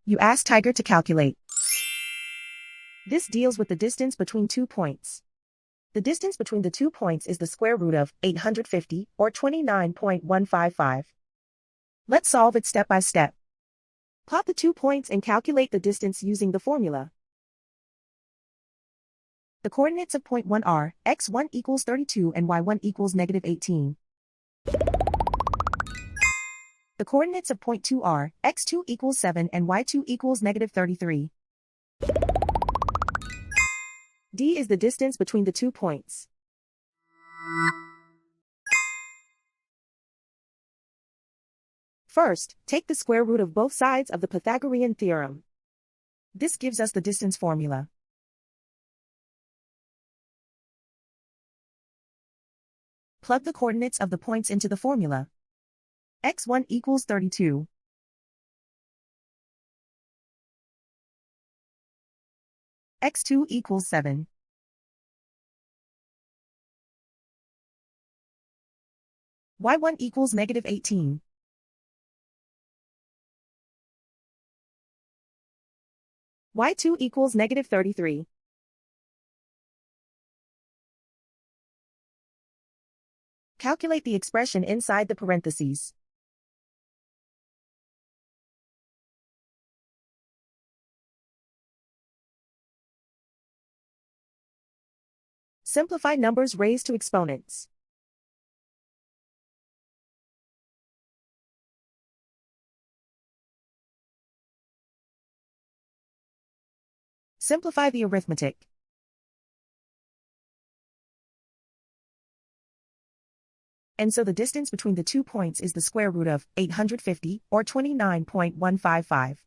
You ask Tiger to calculate. This deals with the distance between 2 points. The distance between the 2 points is the square root of 850, or 29.155. Let's solve it step by step. Plot the 2 points and calculate the distance using the formula. The coordinates of point 1 are x1 equals 32 and y1 equals negative 18. The coordinates of point 2 are x2 equals 7 and y2 equals negative 33. D is the distance between the 2 points. First, take the square root of both sides of the Pythagorean theorem. This gives us the distance formula. Plug the coordinates of the points into the formula. x1 equals 32. x2 equals 7. y1 equals negative 18. y2 equals negative 33. Calculate the expression inside the parentheses. Simplify numbers raised to exponents. Simplify the arithmetic. And so the distance between the 2 points is the square root of 850, or 29.155.